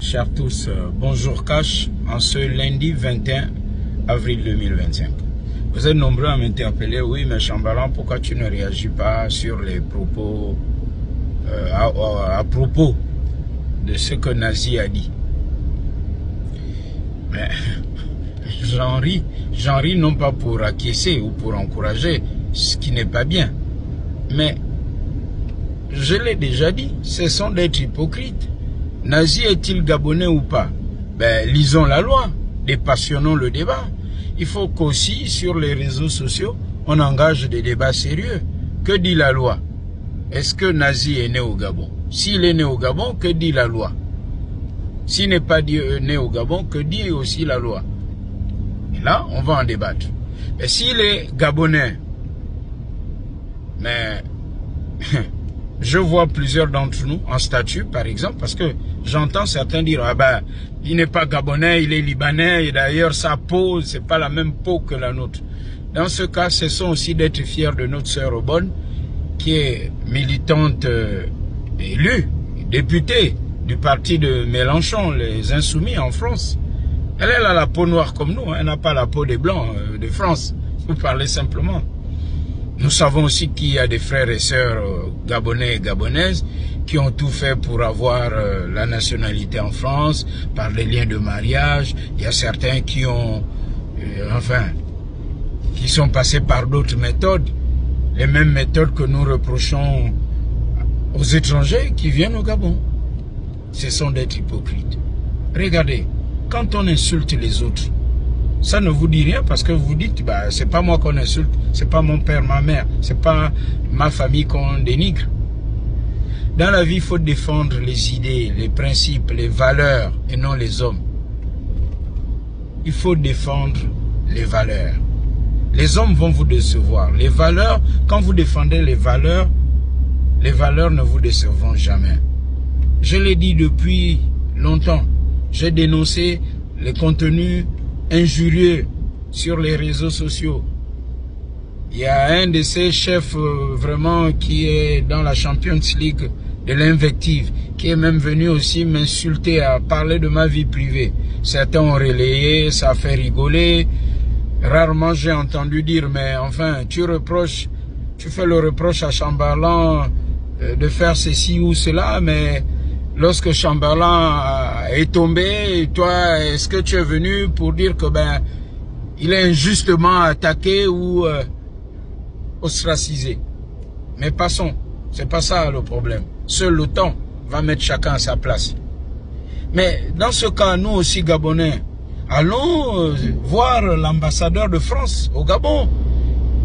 Chers tous, bonjour Cash, en ce lundi 21 avril 2025. Vous êtes nombreux à m'interpeller, oui mais Chamberlain, pourquoi tu ne réagis pas sur les propos, à propos de ce que Nazi a dit? Mais j'en ris non pas pour acquiescer ou pour encourager, ce qui n'est pas bien. Mais je l'ai déjà dit, cessons d'être hypocrites. Nazi est-il gabonais ou pas? Ben, lisons la loi, dépassionnons le débat. Il faut qu'aussi sur les réseaux sociaux, on engage des débats sérieux. Que dit la loi? Est-ce que Nazi est né au Gabon? S'il est né au Gabon, que dit la loi? S'il n'est pas né au Gabon, que dit aussi la loi? Et là, on va en débattre. Et s'il est gabonais, mais je vois plusieurs d'entre nous en statut, par exemple, parce que j'entends certains dire, ah ben, il n'est pas gabonais, il est libanais, et d'ailleurs sa peau, c'est pas la même peau que la nôtre. Dans ce cas, cessons aussi d'être fiers de notre sœur Aubonne, qui est militante élue, députée du parti de Mélenchon, les Insoumis en France. Elle a la peau noire comme nous, hein, elle n'a pas la peau des Blancs de France, vous parlez simplement. Nous savons aussi qu'il y a des frères et sœurs gabonais et gabonaises qui ont tout fait pour avoir la nationalité en France, par les liens de mariage. Il y a certains qui ont, qui sont passés par d'autres méthodes, les mêmes méthodes que nous reprochons aux étrangers qui viennent au Gabon. Cessons d'être hypocrites. Regardez, quand on insulte les autres, ça ne vous dit rien parce que vous dites, bah, c'est pas moi qu'on insulte, c'est pas mon père, ma mère, c'est pas ma famille qu'on dénigre. Dans la vie, il faut défendre les idées, les principes, les valeurs et non les hommes. Il faut défendre les valeurs. Les hommes vont vous décevoir. Les valeurs, quand vous défendez les valeurs ne vous décevront jamais. Je l'ai dit depuis longtemps. J'ai dénoncé les contenus injurieux sur les réseaux sociaux. Il y a un de ces chefs vraiment qui est dans la Champions League de l'invective, qui est même venu aussi m'insulter, à parler de ma vie privée. Certains ont relayé, ça a fait rigoler. Rarement j'ai entendu dire, mais enfin, tu fais le reproche à Chamberlain de faire ceci ou cela, mais lorsque Chamberlain est tombé, toi, est-ce que tu es venu pour dire que ben il est injustement attaqué ou ostracisé? Mais passons, c'est pas ça le problème. Seul le temps va mettre chacun à sa place. Mais dans ce cas, nous aussi Gabonais, allons voir l'ambassadeur de France au Gabon.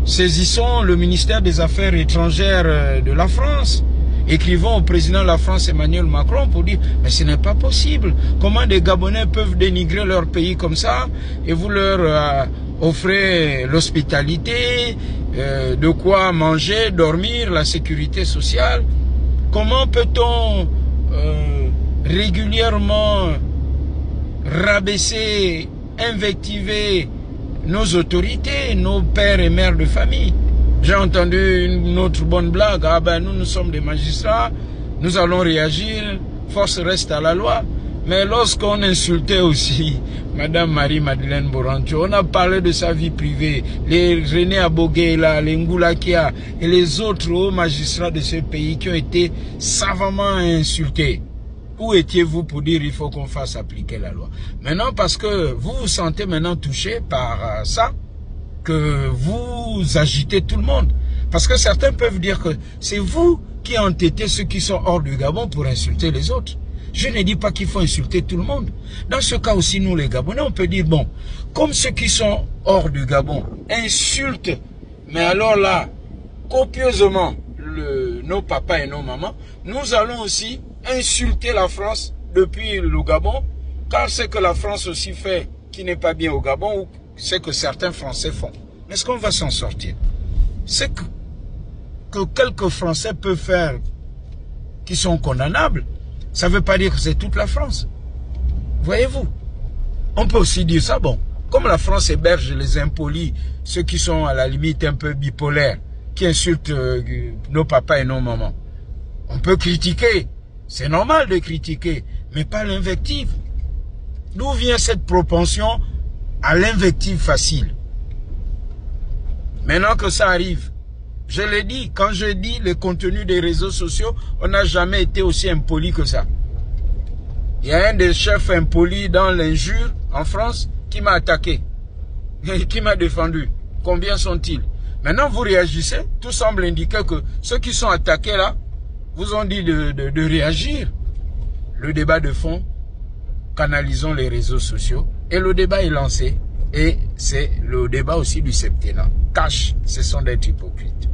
Saisissons le ministère des Affaires étrangères de la France. Écrivons au président de la France, Emmanuel Macron, pour dire, mais ce n'est pas possible. Comment des Gabonais peuvent dénigrer leur pays comme ça et vous leur offrez l'hospitalité, de quoi manger, dormir, la sécurité sociale? Comment peut-on régulièrement rabaisser, invectiver nos autorités, nos pères et mères de famille? J'ai entendu une autre bonne blague, ah ben nous sommes des magistrats, nous allons réagir, force reste à la loi. Mais lorsqu'on insultait aussi Madame Marie-Madeleine Borancho, on a parlé de sa vie privée, les René Aboguela, les Ngoulakia et les autres hauts magistrats de ce pays qui ont été savamment insultés. Où étiez-vous pour dire il faut qu'on fasse appliquer la loi? Maintenant, parce que vous vous sentez maintenant touché par ça, que vous agitez tout le monde. Parce que certains peuvent dire que c'est vous qui entêtez ceux qui sont hors du Gabon pour insulter les autres. Je ne dis pas qu'il faut insulter tout le monde. Dans ce cas aussi, nous les Gabonais, on peut dire, bon, comme ceux qui sont hors du Gabon insultent, mais alors là, copieusement, nos papas et nos mamans, nous allons aussi insulter la France depuis le Gabon, car ce que la France aussi fait qui n'est pas bien au Gabon, ou ce que certains Français font. Est-ce qu'on va s'en sortir? C'est que quelques Français peuvent faire qui sont condamnables, ça ne veut pas dire que c'est toute la France. Voyez-vous? On peut aussi dire ça, bon, comme la France héberge les impolis, ceux qui sont à la limite un peu bipolaires, qui insultent nos papas et nos mamans, on peut critiquer, c'est normal de critiquer, mais pas l'invective. D'où vient cette propension à l'invective facile? Maintenant que ça arrive, je l'ai dit, quand je dis le contenu des réseaux sociaux, on n'a jamais été aussi impoli que ça. Il y a un des chefs impolis dans l'injure en France qui m'a attaqué, qui m'a défendu. Combien sont-ils? Maintenant, vous réagissez. Tout semble indiquer que ceux qui sont attaqués là vous ont dit de réagir. Le débat de fond, canalisons les réseaux sociaux. Et le débat est lancé. Et c'est le débat aussi du septennat. Cash, ce sont d'être hypocrites.